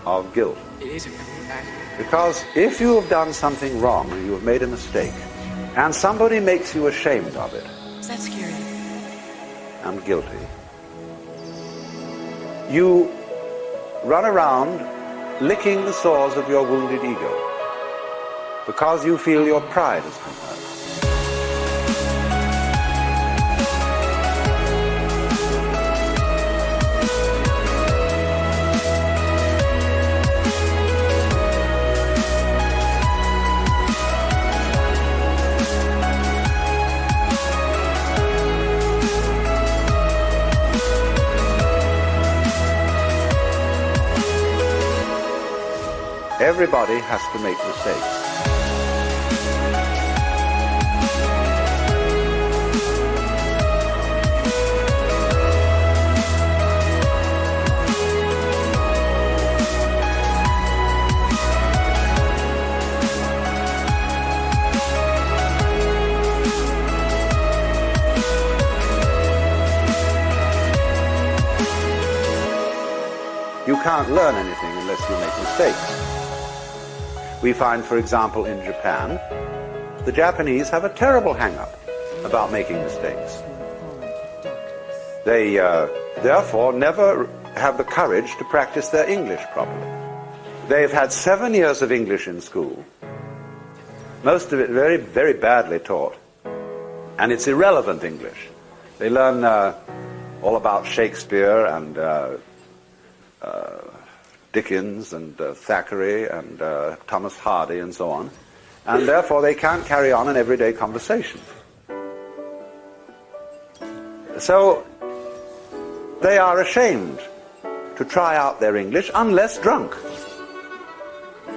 of guilt. It is. Because if you have done something wrong and you have made a mistake, and somebody makes you ashamed of it, Is that scary? and guilty, you run around licking the sores of your wounded ego because you feel your pride has been hurt. Everybody has to make mistakes. You can't learn anything unless you make mistakes. We find, for example, in Japan, the Japanese have a terrible hang-up about making mistakes. They, therefore, never have the courage to practice their English properly. They've had 7 years of English in school, most of it very, very badly taught, and it's irrelevant English. They learn all about Shakespeare and Dickens and Thackeray and Thomas Hardy and so on, and therefore they can't carry on an everyday conversation. So they are ashamed to try out their English unless drunk.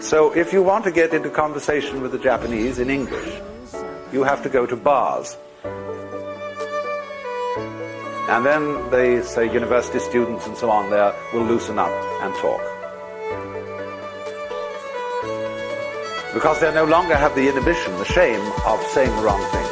So if you want to get into conversation with the Japanese in English, you have to go to bars. And then they say university students and so on there will loosen up and talk. Because they no longer have the inhibition, the shame of saying the wrong thing.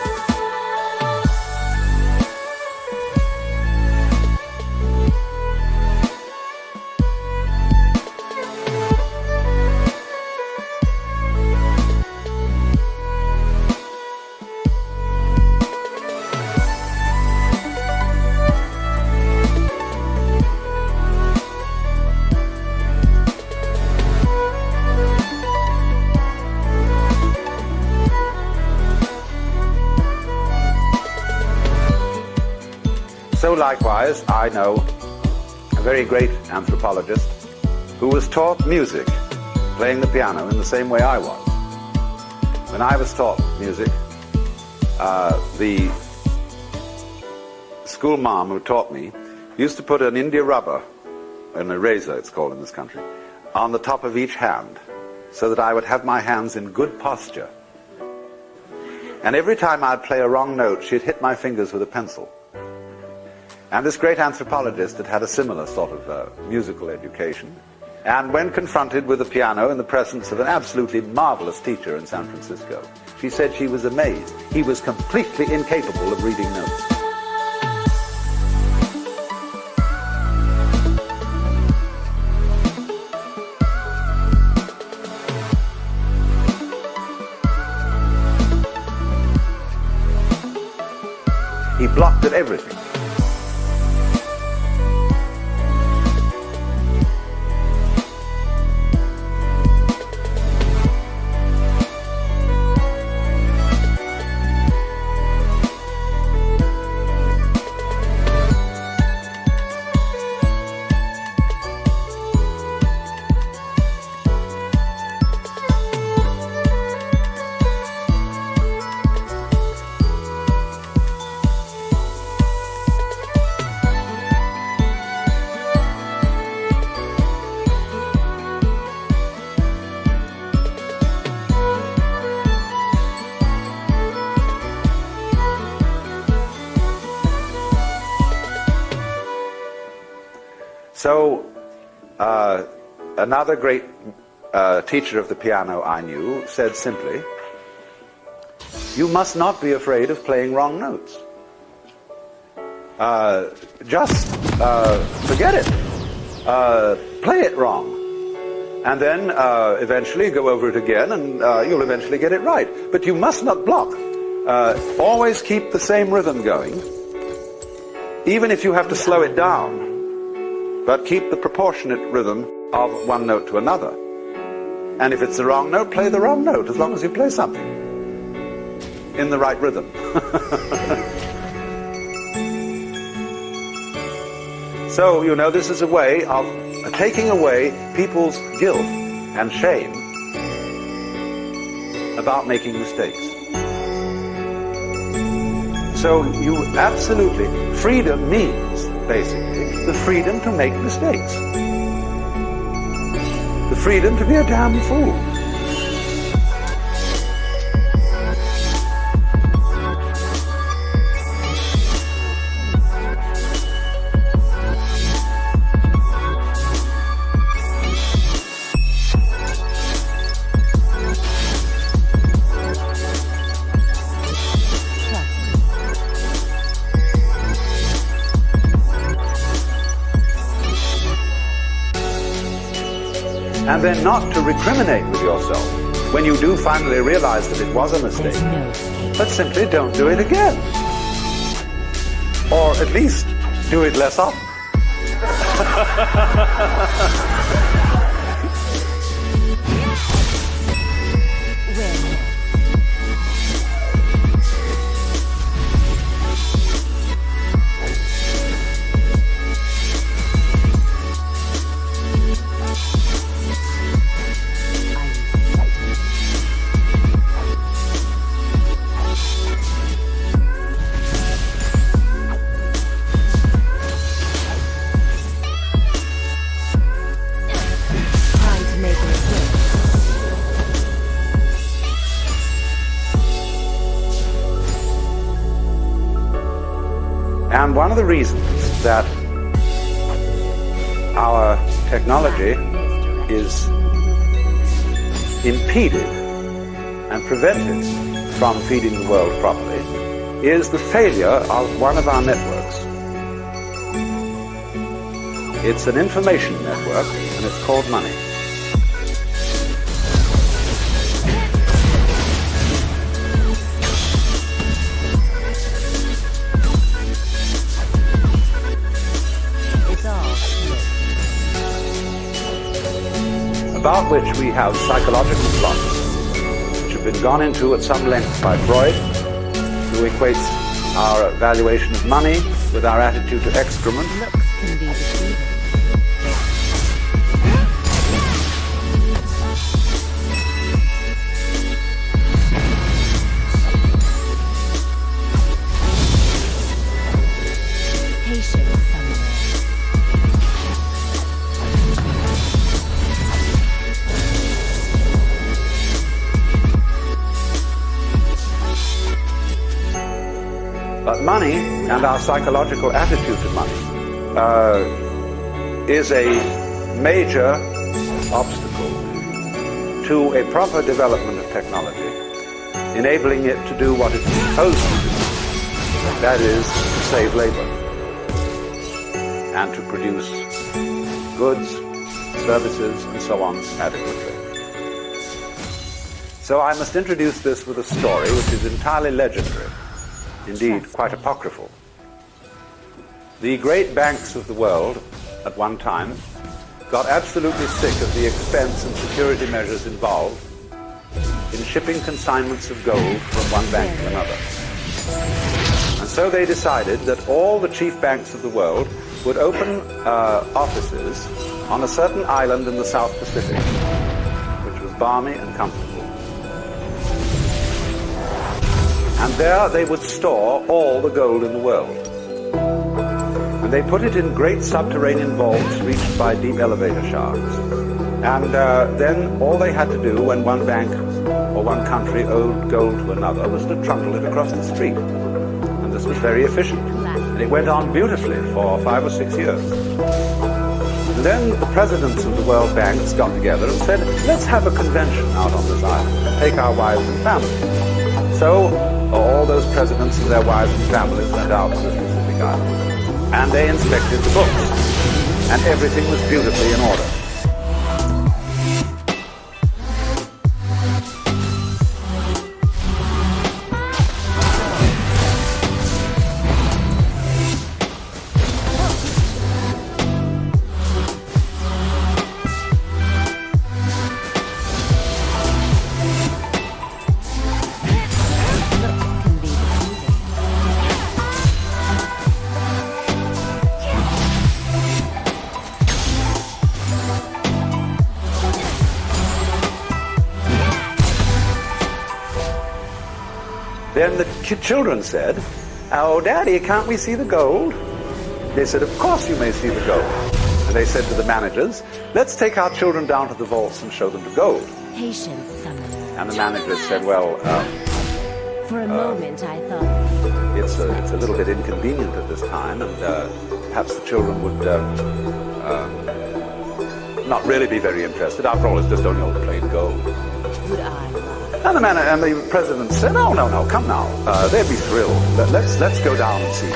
So likewise, I know a very great anthropologist who was taught music, playing the piano, in the same way I was. When I was taught music, the school mom who taught me used to put an India rubber, an eraser it's called in this country, on the top of each hand, so that I would have my hands in good posture. And every time I'd play a wrong note, she'd hit my fingers with a pencil. And this great anthropologist had had a similar sort of musical education. And when confronted with the piano in the presence of an absolutely marvelous teacher in San Francisco, she said she was amazed. He was completely incapable of reading notes. He blocked at everything. So, another great teacher of the piano I knew said simply, you must not be afraid of playing wrong notes. Just forget it. Play it wrong. And then eventually go over it again, and you'll eventually get it right. But you must not block. Always keep the same rhythm going, even if you have to slow it down. But keep the proportionate rhythm of one note to another. And if it's the wrong note, play the wrong note, as long as you play something in the right rhythm. So, you know, this is a way of taking away people's guilt and shame about making mistakes. So you absolutely, freedom means, basically, the freedom to make mistakes. The freedom to be a damn fool. And then not to recriminate with yourself when you do finally realize that it was a mistake. But simply don't do it again. Or at least do it less often. And one of the reasons that our technology is impeded and prevented from feeding the world properly is the failure of one of our networks. It's an information network, and it's called money. About which we have psychological plots, which have been gone into at some length by Freud, who equates our valuation of money with our attitude to excrement. Looks can be deceiving. But money and our psychological attitude to money is a major obstacle to a proper development of technology, enabling it to do what it's supposed to do, that is, to save labor and to produce goods, services, and so on adequately. So I must introduce this with a story which is entirely legendary. Indeed, quite apocryphal. The great banks of the world, at one time, got absolutely sick of the expense and security measures involved in shipping consignments of gold from one bank to another. And so they decided that all the chief banks of the world would open offices on a certain island in the South Pacific, which was balmy and comfortable. And there they would store all the gold in the world. And they put it in great subterranean vaults reached by deep elevator shafts. And then all they had to do when one bank or one country owed gold to another was to trundle it across the street. And this was very efficient. And it went on beautifully for 5 or 6 years. And then the presidents of the world banks got together and said, let's have a convention out on this island, take our wives and families. So all those presidents and their wives and families went out to this Pacific island. And they inspected the books. And everything was beautifully in order. Then the children said, "Oh, Daddy, can't we see the gold?" They said, "Of course you may see the gold." And they said to the managers, "Let's take our children down to the vaults and show them the gold." Patience, summoner. And the managers said, "Well, For a moment, I thought... it's a little bit inconvenient at this time, and perhaps the children would not really be very interested. After all, it's just only old plain gold." Would I? And the president said, "Oh, no, come now. They'd be thrilled. Let's go down and see."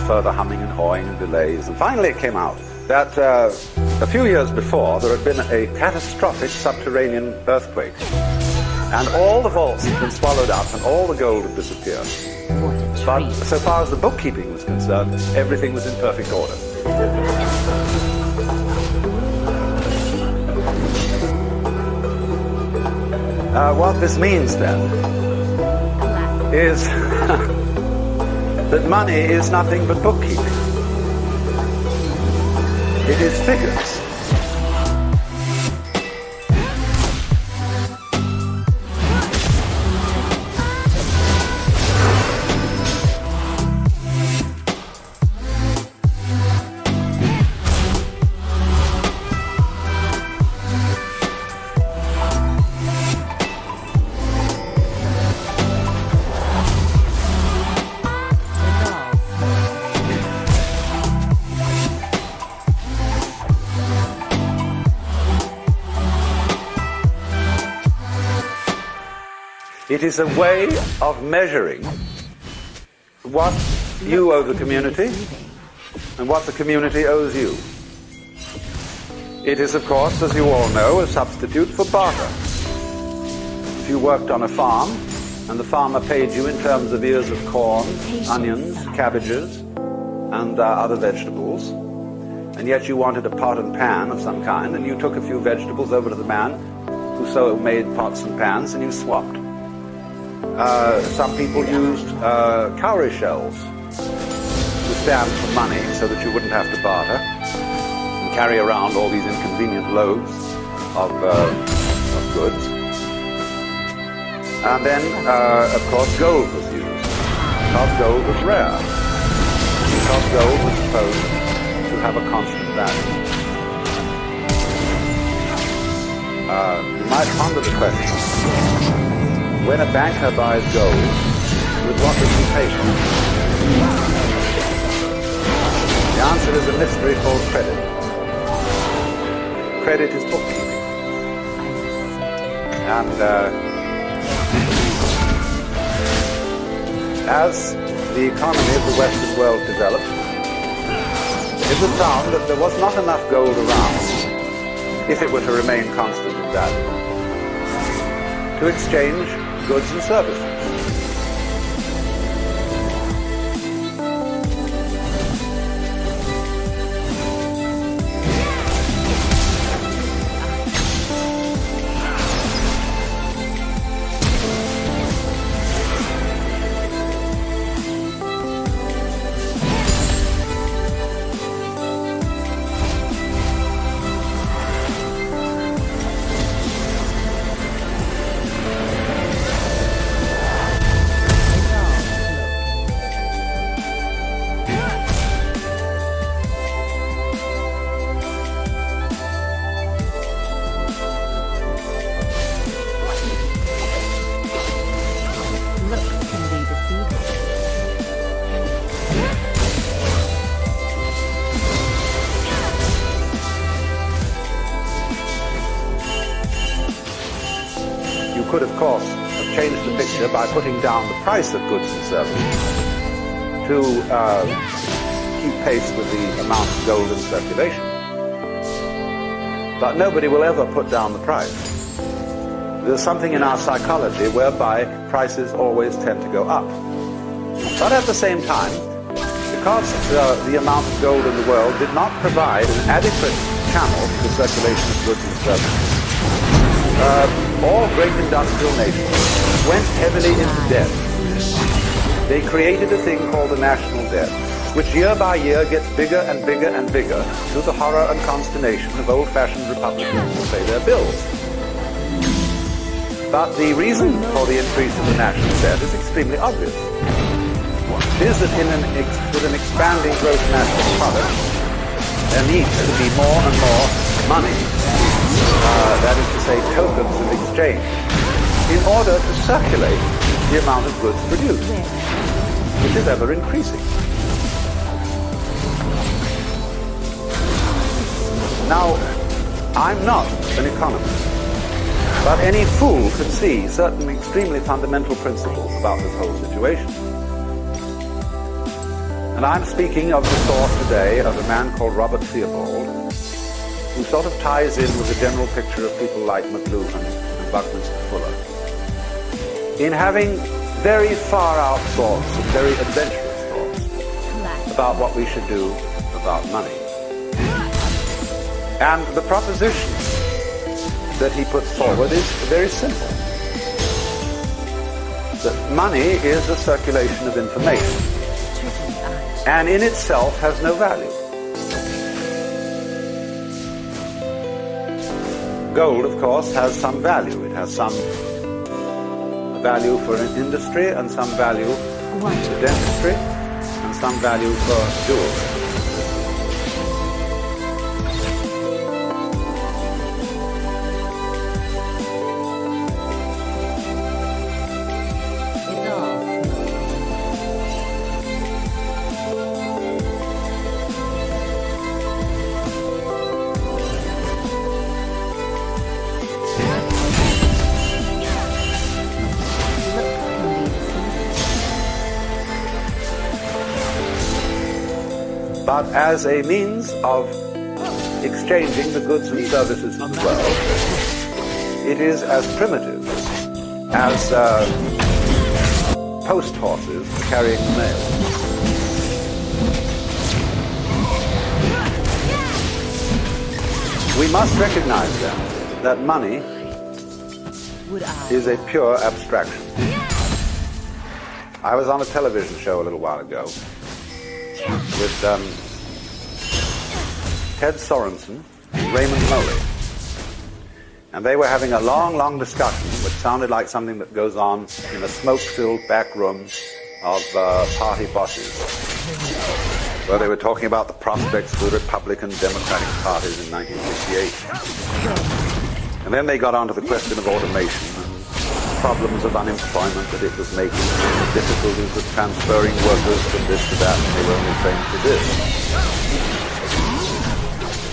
Further humming and hawing and delays, and finally it came out that a few years before there had been a catastrophic subterranean earthquake, and all the vaults had been swallowed up and all the gold had disappeared. But so far as the bookkeeping was concerned, everything was in perfect order. What this means then is that money is nothing but bookkeeping. It is figures. It is a way of measuring what you owe the community and what the community owes you. It is, of course, as you all know, a substitute for barter. If you worked on a farm and the farmer paid you in terms of ears of corn, onions, cabbages, and other vegetables, and yet you wanted a pot and pan of some kind, and you took a few vegetables over to the man who so made pots and pans, and you swapped. Some people used cowrie shells to stand for money so that you wouldn't have to barter and carry around all these inconvenient loads of goods. And then, of course, gold was used, because gold was rare, because gold was supposed to have a constant value. You might ponder the question, when a banker buys gold, with what does he pay for it? The answer is a mystery called credit. Credit is bookkeeping. And as the economy of the Western world developed, it was found that there was not enough gold around, if it were to remain constant in value, to exchange goods and services. Could, of course, have changed the picture by putting down the price of goods and services to keep pace with the amount of gold in circulation. but nobody will ever put down the price. There's something in our psychology whereby prices always tend to go up. But at the same time, because the amount of gold in the world did not provide an adequate channel for the circulation of goods and services, all great industrial nations went heavily into debt. They created a thing called the national debt, which year by year gets bigger and bigger and bigger to the horror and consternation of old-fashioned Republicans who pay their bills. But the reason for the increase in the national debt is extremely obvious. It is that with an expanding gross national product, there needs to be more and more money, that is to say, tokens of exchange, in order to circulate the amount of goods produced, which is ever increasing. Now, I'm not an economist, but any fool could see certain extremely fundamental principles about this whole situation. And I'm speaking of the thought today of a man called Robert Theobald, who sort of ties in with the general picture of people like McLuhan and Buckminster Fuller, in having very far-out thoughts and very adventurous thoughts about what we should do about money. And the proposition that he puts forward is very simple. That money is the circulation of information, and in itself has no value. Gold, of course, has some value. It has some value for an industry, and some value for dentistry, and some value for jewelry. But as a means of exchanging the goods and services of the world, it is as primitive as post horses carrying the mail. We must recognize then that money is a pure abstraction. I was on a television show a little while ago with Ted Sorensen and Raymond Moley. And they were having a long discussion which sounded like something that goes on in a smoke-filled back room of party bosses, where they were talking about the prospects for the Republican Democratic parties in 1968. And then they got onto the question of automation and problems of unemployment that it was making, and the difficulties of transferring workers from this to that, and they were only trained for this.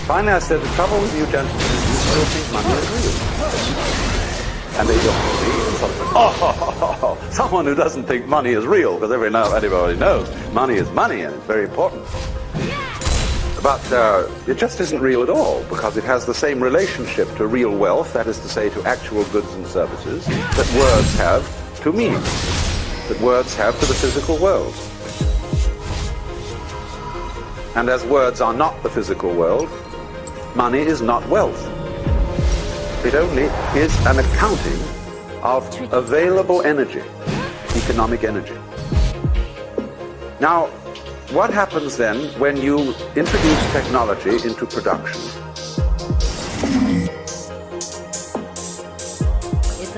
Finally I said, the trouble with you gentlemen is you still think money is real. And they looked at me and sort of said, someone who doesn't think money is real, because everybody knows money is money and it's very important. But it just isn't real at all, because it has the same relationship to real wealth, that is to say to actual goods and services, that words have to meaning, that words have to the physical world. And as words are not the physical world, money is not wealth. It only is an accounting of available energy, economic energy. Now, what happens then when you introduce technology into production?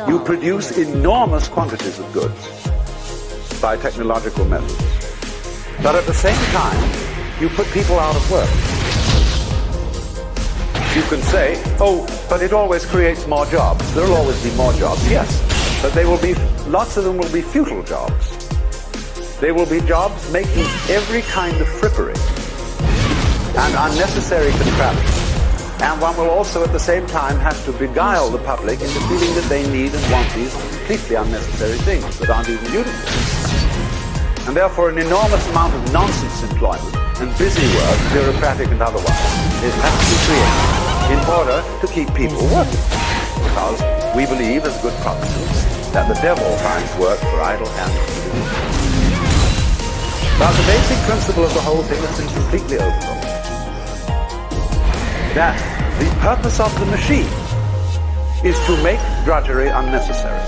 You produce enormous quantities of goods by technological methods. But at the same time, you put people out of work. You can say, oh, but it always creates more jobs. There will always be more jobs, yes. But lots of them will be futile jobs. They will be jobs making every kind of frippery and unnecessary contraption. And one will also at the same time have to beguile the public into feeling that they need and want these completely unnecessary things that aren't even beautiful. And therefore an enormous amount of nonsense employment and busy work, bureaucratic and otherwise, is has to be created. in order to keep people working. Because we believe, as good Protestants, that the devil finds work for idle hands to do. But the basic principle of the whole thing has been completely overlooked. That the purpose of the machine is to make drudgery unnecessary.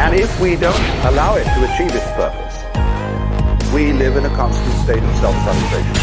And if we don't allow it to achieve its purpose, we live in a constant state of self-frustration.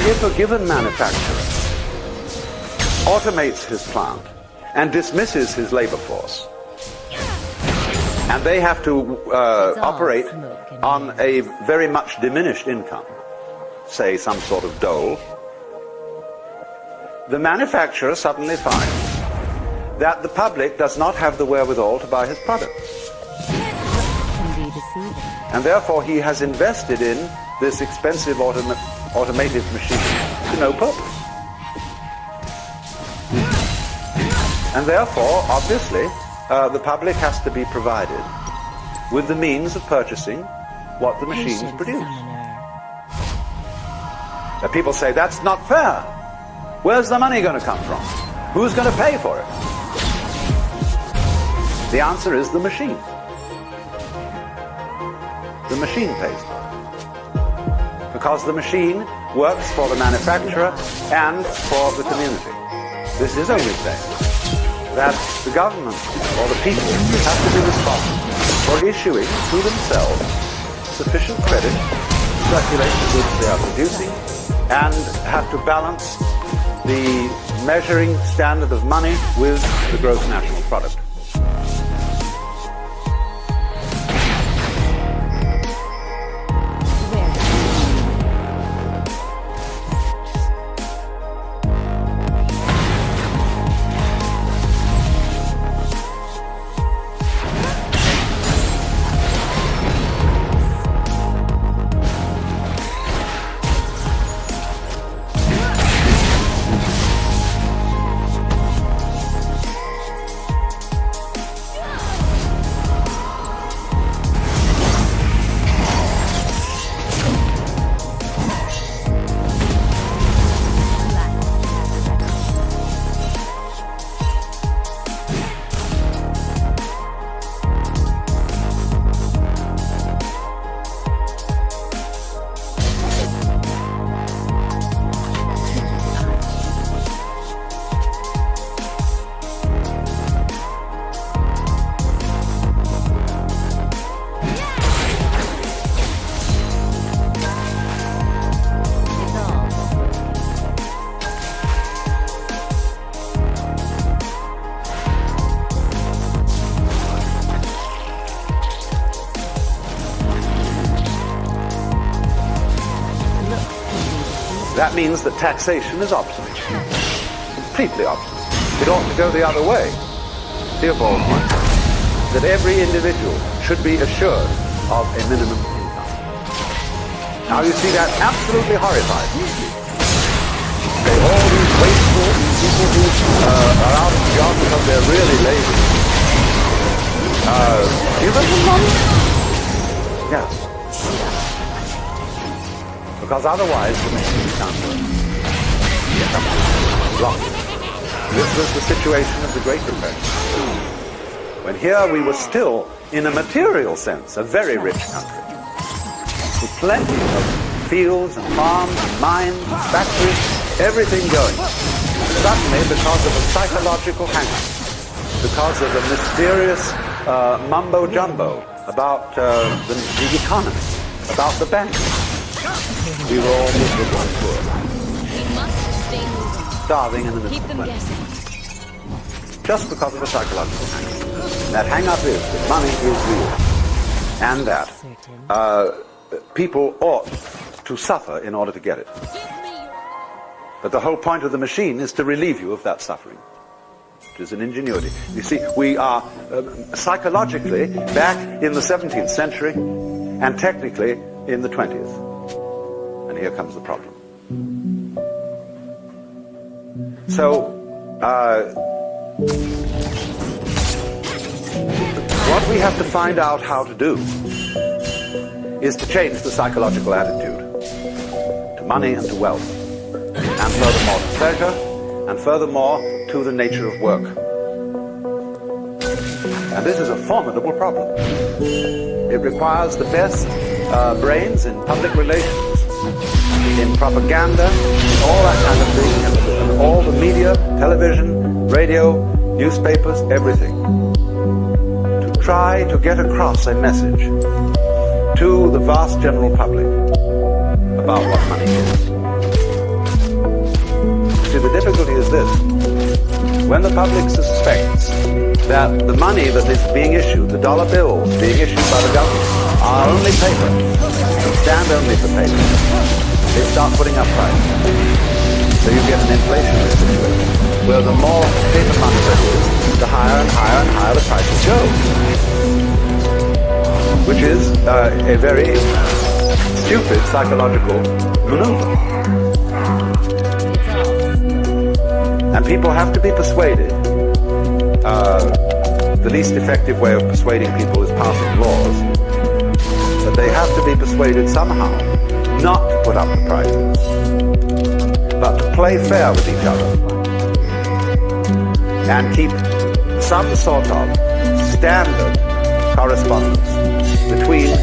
If a given manufacturer automates his plant and dismisses his labor force, and they have to operate on a very much diminished income, say some sort of dole, the manufacturer suddenly finds that the public does not have the wherewithal to buy his products. And therefore he has invested in this expensive automated machine to no purpose. And therefore, obviously, the public has to be provided with the means of purchasing what the machines produce. Now, people say, that's not fair. Where's the money going to come from? Who's going to pay for it? The answer is the machine. The machine pays for it. Because the machine works for the manufacturer and for the community. This is only saying that the government or the people have to be responsible for issuing to themselves sufficient credit to circulate the goods they are producing, and have to balance the measuring standard of money with the gross national product. That means that taxation is obsolete. Completely obsolete. It ought to go the other way. Theobald points out that every individual should be assured of a minimum income. Now you see, that absolutely horrifies me. Say, all these wasteful people who are out of job because they're really lazy. Give us some money? Yes. because otherwise the machine can't work. Blocked. This was the situation of the Great Depression, when here we were still, in a material sense, a very rich country, with plenty of fields and farms and mines and factories, everything going. Suddenly, because of a psychological hang-up, because of a mysterious mumbo-jumbo about the economy, about the banks, we were all miserable and poor, starving in the midst of plenty. Just because of a psychological hang-up. That hang-up is that money is real, and that people ought to suffer in order to get it. But the whole point of the machine is to relieve you of that suffering. It is an ingenuity. You see, we are psychologically back in the 17th century and technically in the 20th. And here comes the problem. So, what we have to find out how to do is to change the psychological attitude to money and to wealth, and furthermore to pleasure, and furthermore to the nature of work. And this is a formidable problem. It requires the best brains in public relations, in propaganda, in all that kind of thing, and all the media, television, radio, newspapers, everything, to try to get across a message to the vast general public about what money is. See, the difficulty is this. When the public suspects that the money that is being issued, the dollar bills being issued by the government, are only paper, and stand only for paper, they start putting up prices. So you get an inflationary situation, where the more paper money there is, the higher and higher and higher the prices go. Which is a very stupid psychological maneuver. And people have to be persuaded. The least effective way of persuading people is passing laws. But they have to be persuaded somehow not to put up the prices, but to play fair with each other and keep some sort of standard correspondence between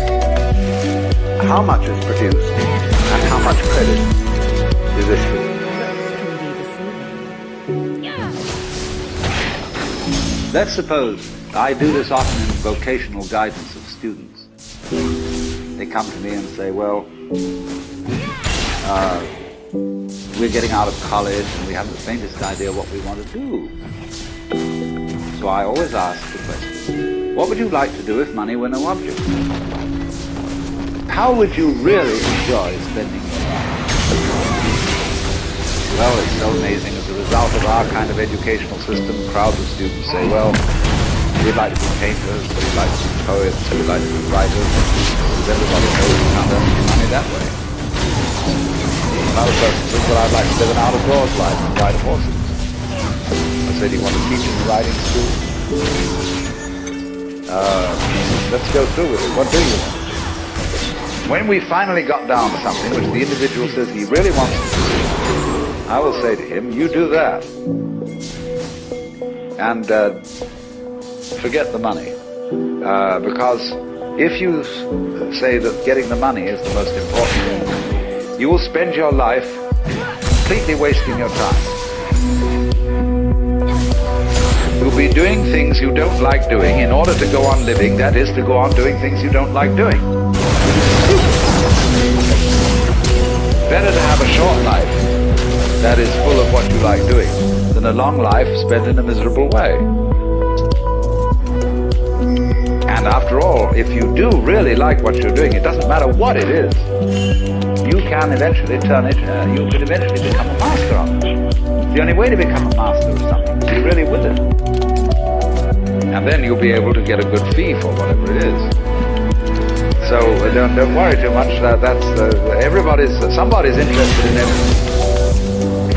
how much is produced and how much credit is issued. Let's suppose I do this often in vocational guidance of students. They come to me and say, well, we're getting out of college and we haven't the faintest idea what we want to do. So I always ask the question, what would you like to do if money were no object? How would you really enjoy spending your life? Well, it's so amazing. As a result of our kind of educational system, crowds of students say, well, we'd like to be painters, or we'd like to be poets, or we'd like to be writers, because everybody knows you can't earn any money that way. Another person says, well, I'd like to live an out-of-doors life and ride horses. I said, do you want to teach in the riding school? Let's go through with it. What do you want? When we finally got down to something which the individual says he really wants to do, I will say to him, you do that. And forget the money. Because if you say that getting the money is the most important thing, you will spend your life completely wasting your time. You'll be doing things you don't like doing in order to go on living, that is, to go on doing things you don't like doing. Better to have a short life that is full of what you like doing than a long life spent in a miserable way. And after all, if you do really like what you're doing, it doesn't matter what it is, you can eventually turn it, you could eventually become a master of it. The only way to become a master of something is to be really with it. And then you'll be able to get a good fee for whatever it is. So don't worry too much. Somebody's interested in everything.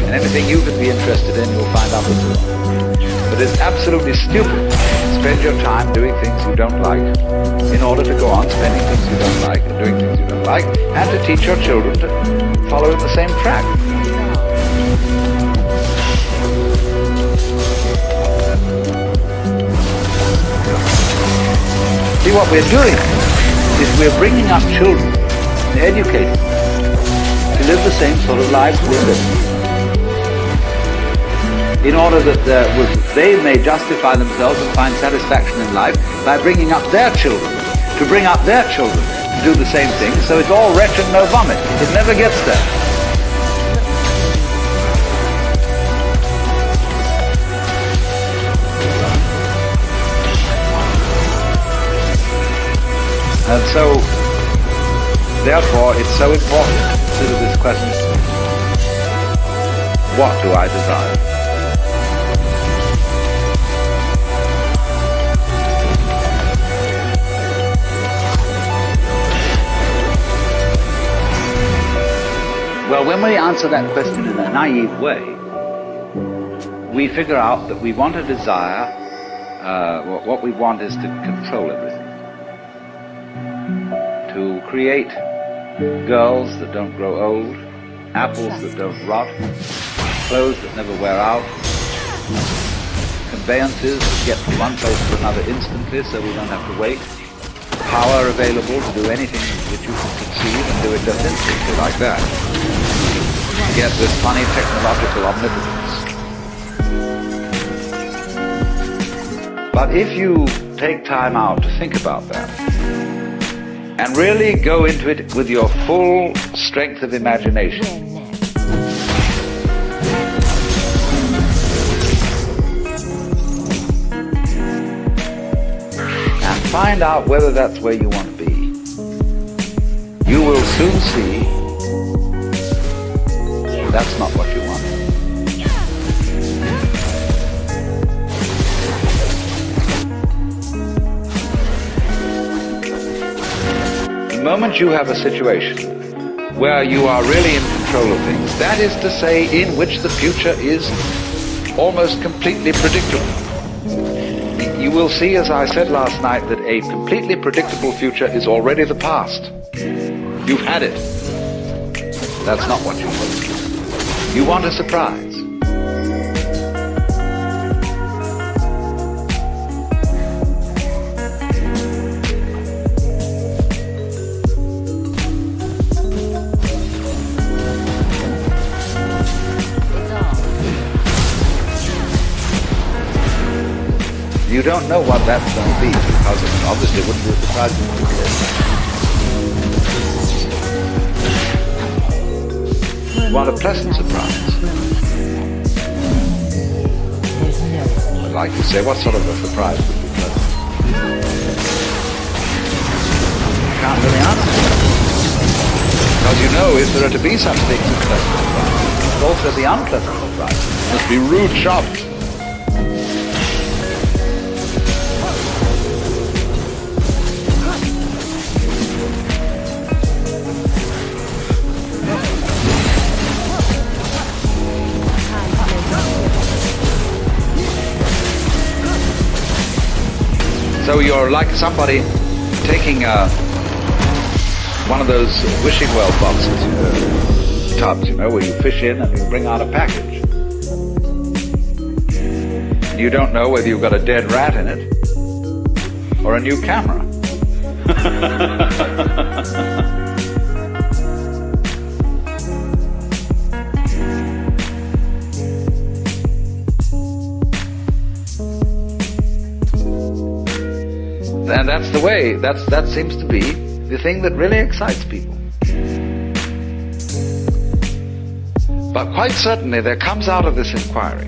And anything you can be interested in, you'll find out as well. But that it's absolutely stupid to spend your time doing things you don't like in order to go on spending things you don't like and doing things you don't like, and to teach your children to follow in the same track. See, what we're doing is we're bringing up children and educating them to live the same sort of lives we're living, in order that they may justify themselves and find satisfaction in life by bringing up their children, to bring up their children to do the same thing, so it's all wretch and no vomit. It never gets there. And so, therefore, it's so important to consider this question: what do I desire? Well, when we answer that question in a naive way, we figure out that we want to desire, what we want is to control everything. To create girls that don't grow old, apples that don't rot, clothes that never wear out, conveyances that get from one place to another instantly so we don't have to wait, power available to do anything that you can conceive and do it just instantly like that. Get this funny technological omnipotence. But if you take time out to think about that, and really go into it with your full strength of imagination, and find out whether that's where you want to be, you will soon see that's not what you want. The moment you have a situation where you are really in control of things, that is to say, in which the future is almost completely predictable, you will see, as I said last night, that a completely predictable future is already the past. You've had it. That's not what you want. You want a surprise. You don't know what that's going to be, because it obviously wouldn't be a surprise to you. You want a pleasant surprise. I'd like to say, what sort of a surprise would be pleasant? You can't really answer that. Because you know, if there are to be such things as pleasant surprises, there's also the unpleasant surprises. There must be rude shocks. So you're like somebody taking one of those wishing well boxes, tubs, where you fish in and you bring out a package. And you don't know whether you've got a dead rat in it or a new camera. And that's the way, that seems to be the thing that really excites people. But quite certainly there comes out of this inquiry